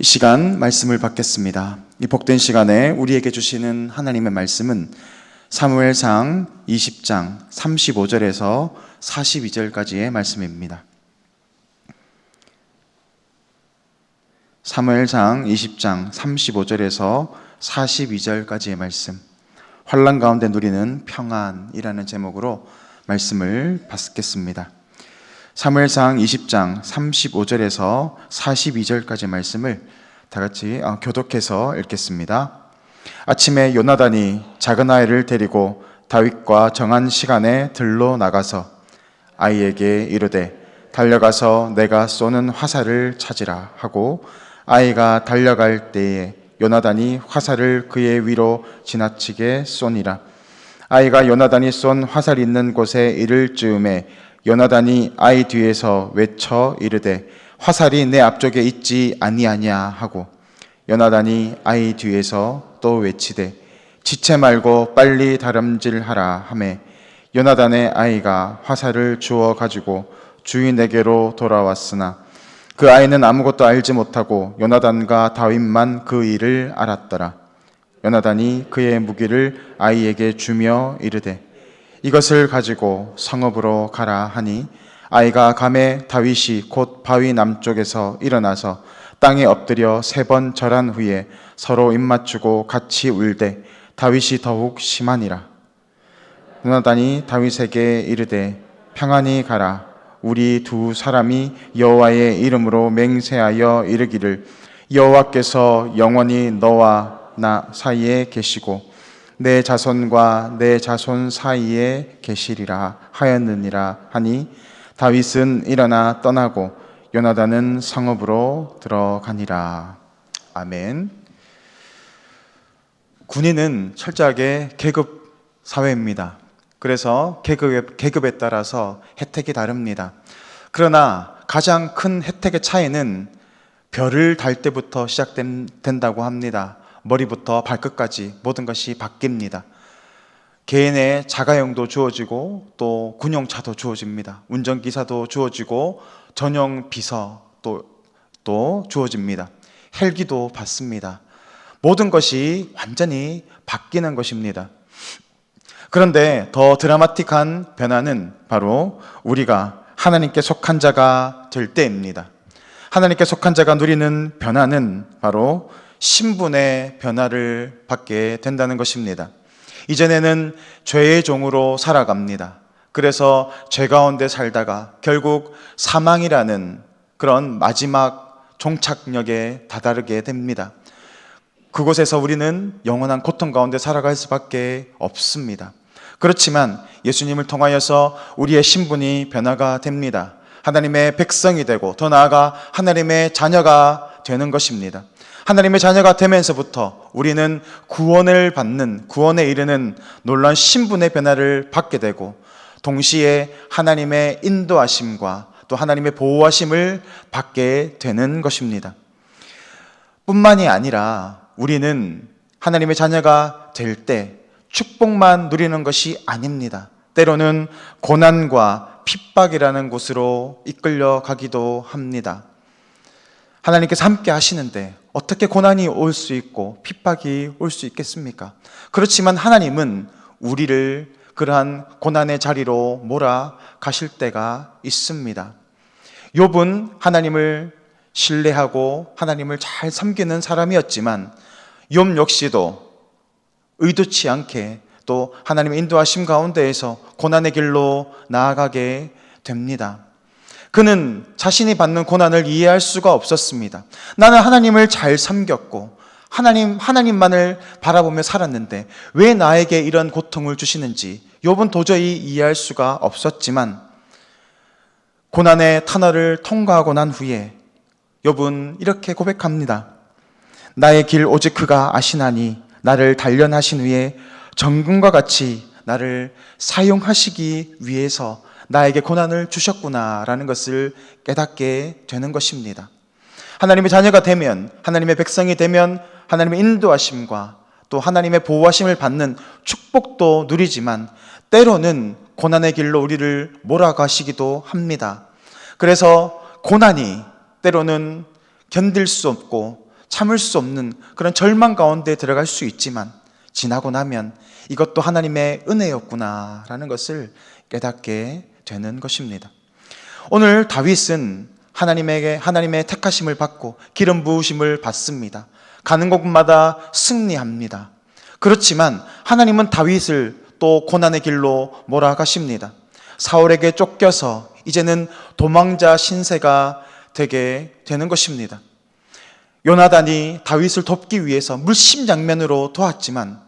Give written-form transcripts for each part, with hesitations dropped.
이 시간 말씀을 받겠습니다. 이 복된 시간에 우리에게 주시는 하나님의 말씀은 사무엘상 20장 35절에서 42절까지의 말씀입니다. 사무엘상 20장 35절에서 42절까지의 말씀, 환난 가운데 누리는 평안이라는 제목으로 말씀을 받겠습니다. 사무엘상 20장 35절에서 42절까지 말씀을 다 같이 교독해서 읽겠습니다. 아침에 요나단이 작은 아이를 데리고 다윗과 정한 시간에 들로 나가서 아이에게 이르되 달려가서 내가 쏘는 화살을 찾으라 하고 아이가 달려갈 때에 요나단이 화살을 그의 위로 지나치게 쏘니라. 아이가 요나단이 쏜 화살 있는 곳에 이를 즈음에 요나단이 아이 뒤에서 외쳐 이르되 화살이 내 앞쪽에 있지 아니하냐 하고 요나단이 아이 뒤에서 또 외치되 지체 말고 빨리 다름질하라 하매 요나단의 아이가 화살을 주워 가지고 주인에게로 돌아왔으나 그 아이는 아무것도 알지 못하고 요나단과 다윗만 그 일을 알았더라. 요나단이 그의 무기를 아이에게 주며 이르되 이것을 가지고 성읍으로 가라 하니 아이가 가매 다윗이 곧 바위 남쪽에서 일어나서 땅에 엎드려 3번 절한 후에 서로 입맞추고 같이 울되 다윗이 더욱 심하니라. 요나단이 다윗에게 이르되 평안히 가라. 우리 두 사람이 여호와의 이름으로 맹세하여 이르기를 여호와께서 영원히 너와 나 사이에 계시고 내 자손과 내 자손 사이에 계시리라 하였느니라 하니 다윗은 일어나 떠나고 요나단은 성읍으로 들어가니라. 아멘. 군인은 철저하게 계급 사회입니다. 그래서 계급에 따라서 혜택이 다릅니다. 그러나 가장 큰 혜택의 차이는 별을 달 때부터 시작된다고 합니다. 머리부터 발끝까지 모든 것이 바뀝니다. 개인의 자가용도 주어지고 또 군용차도 주어집니다. 운전기사도 주어지고 전용 비서도 주어집니다. 헬기도 받습니다. 모든 것이 완전히 바뀌는 것입니다. 그런데 더 드라마틱한 변화는 바로 우리가 하나님께 속한 자가 될 때입니다. 하나님께 속한 자가 누리는 변화는 바로 신분의 변화를 받게 된다는 것입니다. 이전에는 죄의 종으로 살아갑니다. 그래서 죄 가운데 살다가 결국 사망이라는 그런 마지막 종착역에 다다르게 됩니다. 그곳에서 우리는 영원한 고통 가운데 살아갈 수밖에 없습니다. 그렇지만 예수님을 통하여서 우리의 신분이 변화가 됩니다. 하나님의 백성이 되고 더 나아가 하나님의 자녀가 되는 것입니다. 하나님의 자녀가 되면서부터 우리는 구원에 이르는 놀라운 신분의 변화를 받게 되고 동시에 하나님의 인도하심과 또 하나님의 보호하심을 받게 되는 것입니다. 뿐만이 아니라 우리는 하나님의 자녀가 될 때 축복만 누리는 것이 아닙니다. 때로는 고난과 핍박이라는 곳으로 이끌려 가기도 합니다. 하나님께서 함께 하시는데 어떻게 고난이 올 수 있고 핍박이 올 수 있겠습니까? 그렇지만 하나님은 우리를 그러한 고난의 자리로 몰아가실 때가 있습니다. 욥은 하나님을 신뢰하고 하나님을 잘 섬기는 사람이었지만 욥 역시도 의도치 않게 또 하나님의 인도하심 가운데에서 고난의 길로 나아가게 됩니다. 그는 자신이 받는 고난을 이해할 수가 없었습니다. 나는 하나님을 잘 섬겼고 하나님만을 바라보며 살았는데 왜 나에게 이런 고통을 주시는지 욥은 도저히 이해할 수가 없었지만 고난의 터널을 통과하고 난 후에 욥은 이렇게 고백합니다. 나의 길 오직 그가 아시나니 나를 단련하신 후에 정금과 같이 나를 사용하시기 위해서 나에게 고난을 주셨구나라는 것을 깨닫게 되는 것입니다. 하나님의 자녀가 되면, 하나님의 백성이 되면 하나님의 인도하심과 또 하나님의 보호하심을 받는 축복도 누리지만 때로는 고난의 길로 우리를 몰아가시기도 합니다. 그래서 고난이 때로는 견딜 수 없고 참을 수 없는 그런 절망 가운데 들어갈 수 있지만 지나고 나면 이것도 하나님의 은혜였구나라는 것을 깨닫게 되는 것입니다. 오늘 다윗은 하나님의 택하심을 받고 기름 부으심을 받습니다. 가는 곳마다 승리합니다. 그렇지만 하나님은 다윗을 또 고난의 길로 몰아가십니다. 사울에게 쫓겨서 이제는 도망자 신세가 되게 되는 것입니다. 요나단이 다윗을 돕기 위해서 물심장면으로 도왔지만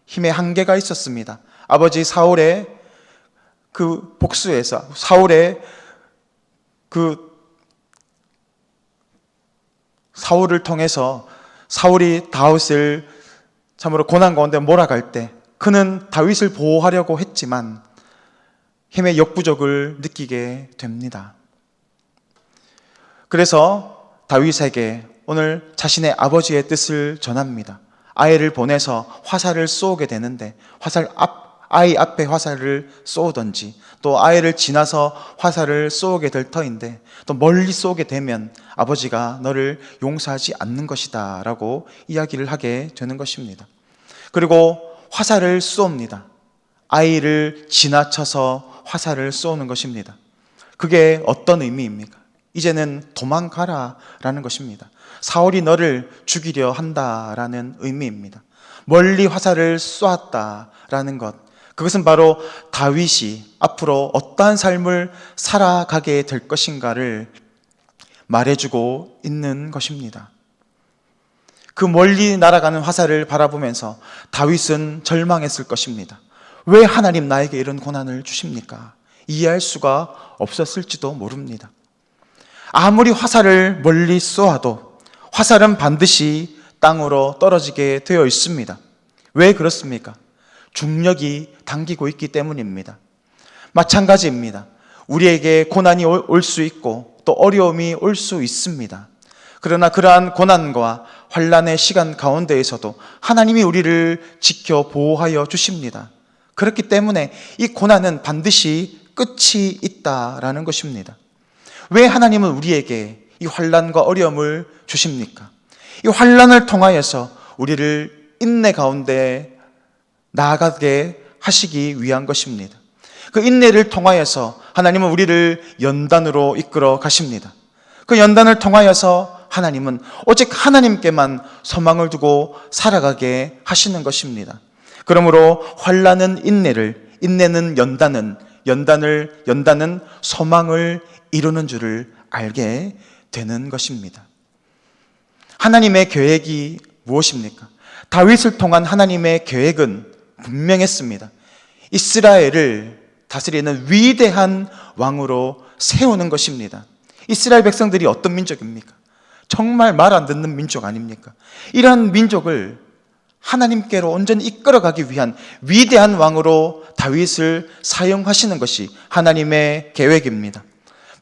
힘의 한계가 있었습니다. 아버지 사울의 그 복수에서 사울을 통해서 사울이 다윗을 참으로 고난 가운데 몰아갈 때 그는 다윗을 보호하려고 했지만 힘의 역부족을 느끼게 됩니다. 그래서 다윗에게 오늘 자신의 아버지의 뜻을 전합니다. 아이를 보내서 화살을 쏘게 되는데 아이 앞에 화살을 쏘든지 또 아이를 지나서 화살을 쏘게 될 터인데 또 멀리 쏘게 되면 아버지가 너를 용서하지 않는 것이다 라고 이야기를 하게 되는 것입니다. 그리고 화살을 쏩니다. 아이를 지나쳐서 화살을 쏘는 것입니다. 그게 어떤 의미입니까? 이제는 도망가라라는 것입니다. 사울이 너를 죽이려 한다라는 의미입니다. 멀리 화살을 쏘았다라는 것, 그것은 바로 다윗이 앞으로 어떠한 삶을 살아가게 될 것인가를 말해주고 있는 것입니다. 그 멀리 날아가는 화살을 바라보면서 다윗은 절망했을 것입니다. 왜 하나님 나에게 이런 고난을 주십니까? 이해할 수가 없었을지도 모릅니다. 아무리 화살을 멀리 쏘아도 화살은 반드시 땅으로 떨어지게 되어 있습니다. 왜 그렇습니까? 중력이 당기고 있기 때문입니다. 마찬가지입니다. 우리에게 고난이 올 수 있고 또 어려움이 올 수 있습니다. 그러나 그러한 고난과 환난의 시간 가운데에서도 하나님이 우리를 지켜 보호하여 주십니다. 그렇기 때문에 이 고난은 반드시 끝이 있다라는 것입니다. 왜 하나님은 우리에게 이 환난과 어려움을 주십니까? 이 환난을 통하여서 우리를 인내 가운데 나아가게 하시기 위한 것입니다. 그 인내를 통하여서 하나님은 우리를 연단으로 이끌어 가십니다. 그 연단을 통하여서 하나님은 오직 하나님께만 소망을 두고 살아가게 하시는 것입니다. 그러므로 환난은 인내를, 인내는 연단은 소망을 이루는 줄을 알게 되는 것입니다. 하나님의 계획이 무엇입니까? 다윗을 통한 하나님의 계획은 분명했습니다. 이스라엘을 다스리는 위대한 왕으로 세우는 것입니다. 이스라엘 백성들이 어떤 민족입니까? 정말 말 안 듣는 민족 아닙니까? 이러한 민족을 하나님께로 온전히 이끌어가기 위한 위대한 왕으로 다윗을 사용하시는 것이 하나님의 계획입니다.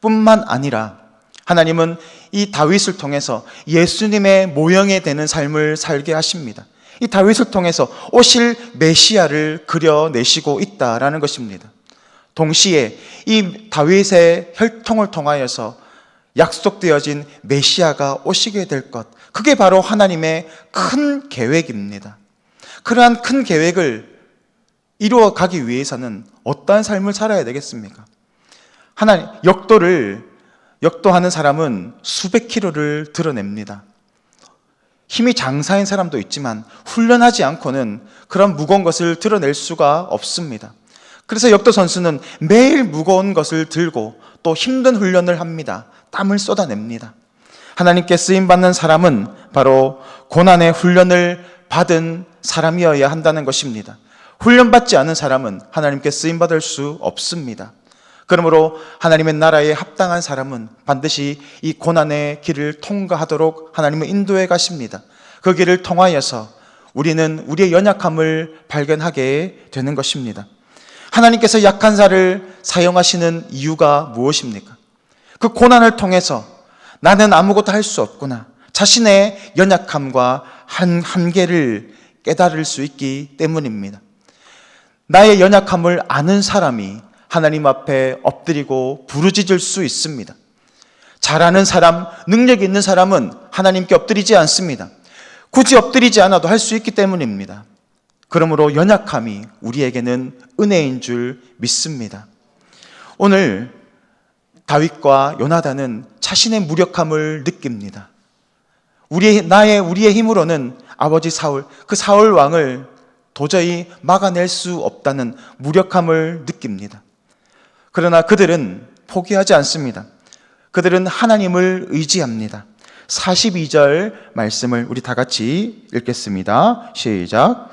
뿐만 아니라 하나님은 이 다윗을 통해서 예수님의 모형이 되는 삶을 살게 하십니다. 이 다윗을 통해서 오실 메시아를 그려내시고 있다라는 것입니다. 동시에 이 다윗의 혈통을 통하여서 약속되어진 메시아가 오시게 될 것, 그게 바로 하나님의 큰 계획입니다. 그러한 큰 계획을 이루어가기 위해서는 어떠한 삶을 살아야 되겠습니까? 역도하는 사람은 수백 킬로를 드러냅니다. 힘이 장사인 사람도 있지만 훈련하지 않고는 그런 무거운 것을 드러낼 수가 없습니다. 그래서 역도 선수는 매일 무거운 것을 들고 또 힘든 훈련을 합니다. 땀을 쏟아냅니다. 하나님께 쓰임받는 사람은 바로 고난의 훈련을 받은 사람이어야 한다는 것입니다. 훈련받지 않은 사람은 하나님께 쓰임받을 수 없습니다. 그러므로 하나님의 나라에 합당한 사람은 반드시 이 고난의 길을 통과하도록 하나님은 인도해 가십니다. 그 길을 통하여서 우리는 우리의 연약함을 발견하게 되는 것입니다. 하나님께서 약한 자를 사용하시는 이유가 무엇입니까? 그 고난을 통해서 나는 아무것도 할 수 없구나, 자신의 연약함과 한계를 깨달을 수 있기 때문입니다. 나의 연약함을 아는 사람이 하나님 앞에 엎드리고 부르짖을 수 있습니다. 잘하는 사람, 능력 있는 사람은 하나님께 엎드리지 않습니다. 굳이 엎드리지 않아도 할 수 있기 때문입니다. 그러므로 연약함이 우리에게는 은혜인 줄 믿습니다. 오늘 다윗과 요나단은 자신의 무력함을 느낍니다. 우리의 힘으로는 아버지 사울, 그 사울 왕을 도저히 막아낼 수 없다는 무력함을 느낍니다. 그러나 그들은 포기하지 않습니다. 그들은 하나님을 의지합니다. 42절 말씀을 우리 다 같이 읽겠습니다. 시작.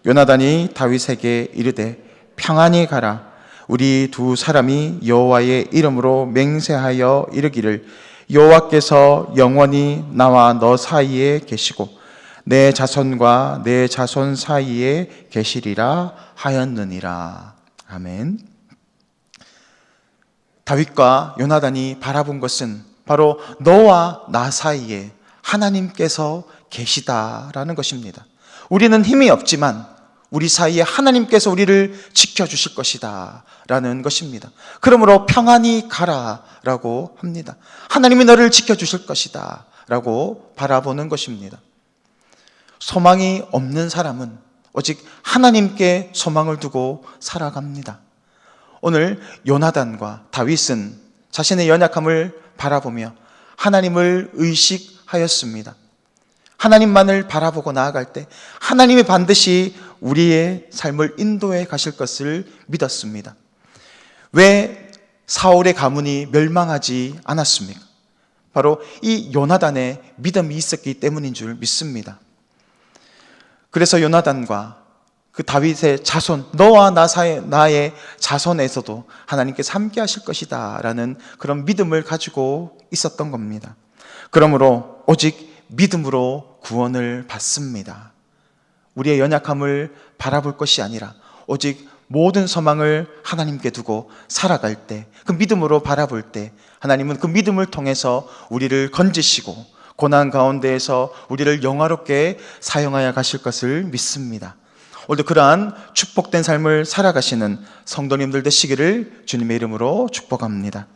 요나단이 다윗에게 이르되 평안히 가라. 우리 두 사람이 여호와의 이름으로 맹세하여 이르기를 여호와께서 영원히 나와 너 사이에 계시고 내 자손과 내 자손 사이에 계시리라 하였느니라. 아멘. 다윗과 요나단이 바라본 것은 바로 너와 나 사이에 하나님께서 계시다라는 것입니다. 우리는 힘이 없지만 우리 사이에 하나님께서 우리를 지켜주실 것이다 라는 것입니다. 그러므로 평안히 가라라고 합니다. 하나님이 너를 지켜주실 것이다 라고 바라보는 것입니다. 소망이 없는 사람은 오직 하나님께 소망을 두고 살아갑니다. 오늘 요나단과 다윗은 자신의 연약함을 바라보며 하나님을 의식하였습니다. 하나님만을 바라보고 나아갈 때 하나님이 반드시 우리의 삶을 인도해 가실 것을 믿었습니다. 왜 사울의 가문이 멸망하지 않았습니까? 바로 이 요나단의 믿음이 있었기 때문인 줄 믿습니다. 그래서 요나단과 그 다윗의 자손, 너와 나의 자손에서도 하나님께서 함께 하실 것이다 라는 그런 믿음을 가지고 있었던 겁니다. 그러므로 오직 믿음으로 구원을 받습니다. 우리의 연약함을 바라볼 것이 아니라 오직 모든 소망을 하나님께 두고 살아갈 때, 그 믿음으로 바라볼 때 하나님은 그 믿음을 통해서 우리를 건지시고 고난 가운데에서 우리를 영화롭게 사용하여 가실 것을 믿습니다. 오늘도 그러한 축복된 삶을 살아가시는 성도님들 되시기를 주님의 이름으로 축복합니다.